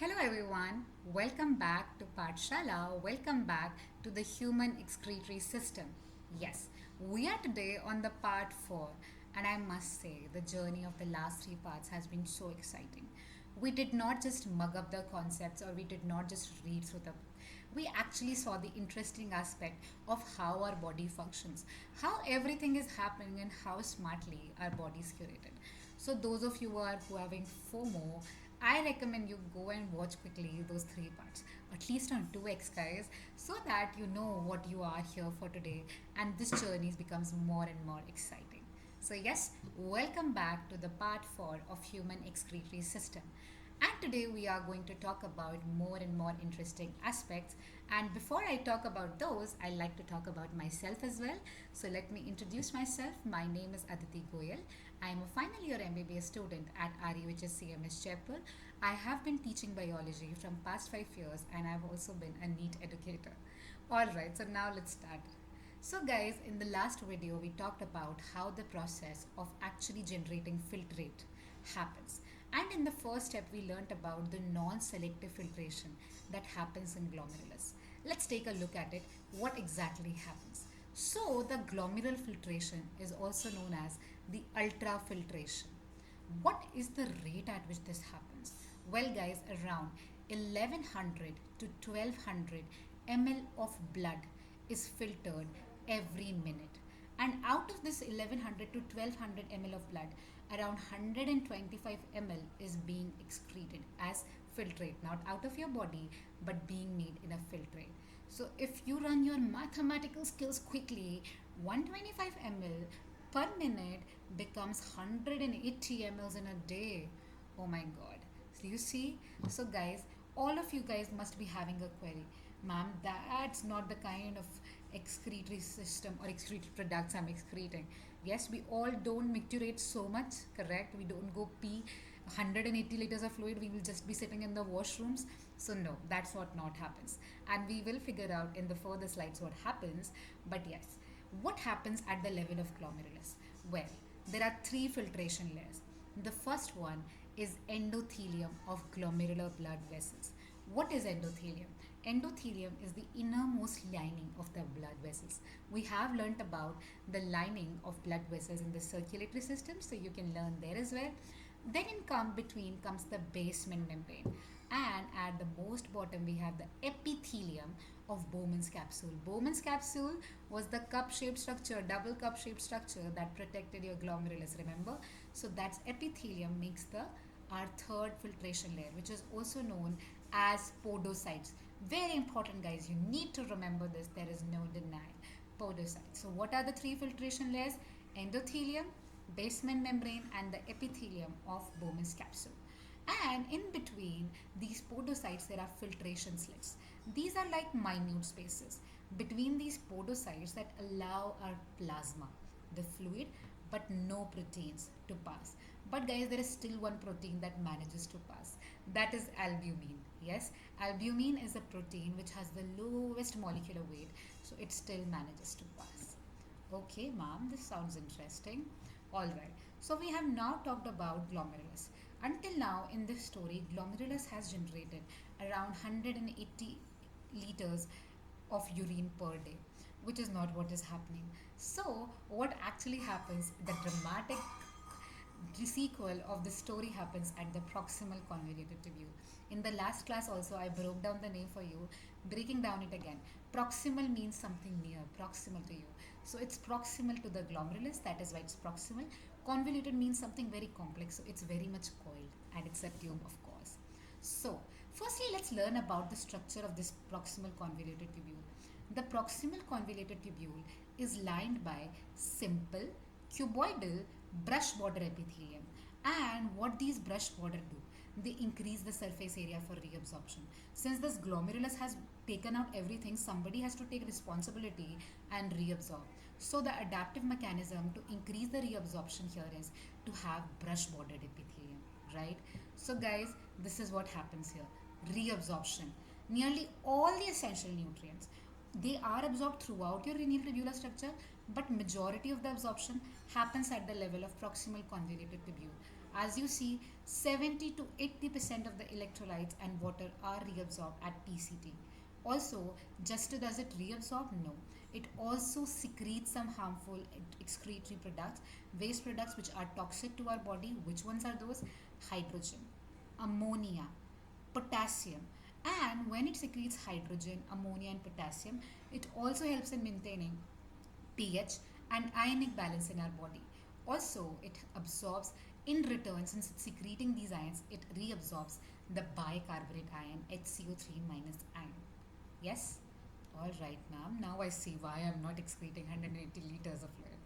Hello everyone, welcome back to Pathshala, welcome back to the human excretory system. Yes, we are today on the part 4, and I must say the journey of the last three parts has been so exciting. We did not just mug up the concepts or we did not just read through the book. We actually saw the interesting aspect of how our body functions, how everything is happening, and how smartly our body is curated. So, those of you who are having FOMO, I recommend you go and watch quickly those three parts, at least on 2x, guys, so that you know what you are here for today and this journey becomes more and more exciting. So, yes, welcome back to the part 4 of human excretory system. And today we are going to talk about more and more interesting aspects. And before I talk about those, I like to talk about myself as well. So let me introduce myself. My name is Aditi Goyal. I am a final year MBBS student at RUHS CMS Jaipur. I have been teaching biology from past 5 years and I've also been a NEET educator. Alright, so now let's start. So, guys, in the last video, we talked about how the process of actually generating filtrate happens. And in the first step, we learned about the non selective filtration that happens in glomerulus. Let's take a look at it. What exactly happens? So, the glomerular filtration is also known as the ultrafiltration. What is the rate at which this happens? Well, guys, around 1100 to 1200 ml of blood is filtered every minute. And out of this 1100 to 1200 ml of blood, around 125 ml is being excreted as filtrate, not out of your body, but being made in a filtrate. So if you run your mathematical skills quickly, 125 ml per minute becomes 180 ml in a day. Oh my god. So you see? So guys, all of you guys must be having a query. Ma'am, that's not the kind of excretory system or excretory products I'm excreting. Yes, we all don't micturate so much, correct? We don't go pee 180 liters of fluid, we will just be sitting in the washrooms. So no, that's what not happens. And we will figure out in the further slides what happens. But yes, what happens at the level of glomerulus? Well, there are three filtration layers. The first one is endothelium of glomerular blood vessels. What is endothelium? Endothelium is the innermost lining of the blood vessels. We have learnt about the lining of blood vessels in the circulatory system, so you can learn there as well. Then in come between comes the basement membrane, and at the most bottom we have the epithelium of Bowman's capsule. Bowman's capsule was the cup-shaped structure, double cup-shaped structure that protected your glomerulus. Remember, so that's epithelium makes the our third filtration layer, which is also known as podocytes. Very important, guys. You need to remember this. There is no denial. Podocytes. So, what are the three filtration layers? Endothelium, basement membrane, and the epithelium of Bowman's capsule. And in between these podocytes, there are filtration slits. These are like minute spaces between these podocytes that allow our plasma, the fluid, but no proteins to pass. But guys, there is still one protein that manages to pass. That is albumin. Yes, albumin is a protein which has the lowest molecular weight, so it still manages to pass. Okay, ma'am, this sounds interesting. All right. So we have now talked about glomerulus. Until now, in this story, glomerulus has generated around 180 liters of urine per day, which is not what is happening. So, what actually happens, the dramatic sequel of the story happens at the proximal convoluted tubule. In the last class, also, I broke down the name for you, breaking down it again. Proximal means something near, proximal to you. So, it's proximal to the glomerulus, that is why it's proximal. Convoluted means something very complex, so it's very much coiled, and it's a tube, of course. So, firstly, let's learn about the structure of this proximal convoluted tubule. The proximal convoluted tubule is lined by simple cuboidal brush border epithelium. And what these brush border do? They increase the surface area for reabsorption. Since this glomerulus has taken out everything, somebody has to take responsibility and reabsorb. So the adaptive mechanism to increase the reabsorption here is to have brush bordered epithelium, right? So guys, this is what happens here. Reabsorption. Nearly all the essential nutrients, they are absorbed throughout your renal tubular structure, but majority of the absorption happens at the level of proximal convoluted tubule. As you see, 70 to 80% of the electrolytes and water are reabsorbed at PCT. Also, just does it reabsorb? No. It also secretes some harmful excretory products, waste products which are toxic to our body. Which ones are those? Hydrogen, ammonia, potassium. And when it secretes hydrogen, ammonia, and potassium, it also helps in maintaining pH and ionic balance in our body. Also, it absorbs in return, since it's secreting these ions, it reabsorbs the bicarbonate ion HCO3 minus ion. Yes? Alright, ma'am. Now I see why I'm not excreting 180 liters of fluid.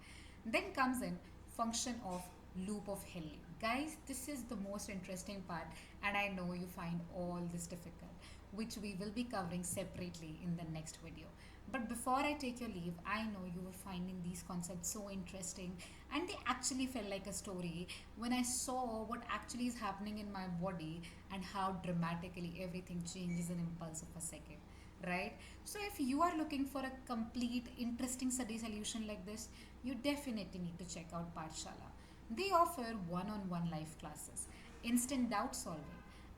Then comes in function of loop of Henle. Guys, this is the most interesting part, and I know you find all this difficult, which we will be covering separately in the next video. But before I take your leave, I know you were finding these concepts so interesting, and they actually felt like a story when I saw what actually is happening in my body and how dramatically everything changes in impulse of a second, right? So if you are looking for a complete interesting study solution like this, you definitely need to check out Pathshala. They offer one-on-one live classes, instant doubt solving,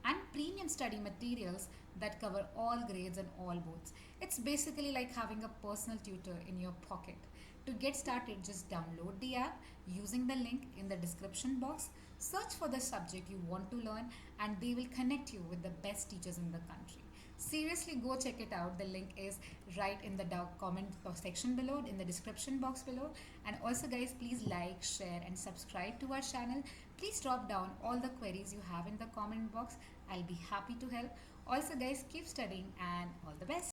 and premium study materials that cover all grades and all boards. It's basically like having a personal tutor in your pocket. To get started, just download the app using the link in the description box. Search for the subject you want to learn, and they will connect you with the best teachers in the country. Seriously, go check it out. The link is right in the comment section below, in the description box below. And also, guys, please like, share, and subscribe to our channel. Please drop down all the queries you have in the comment box. I'll be happy to help. Also, guys, keep studying and all the best.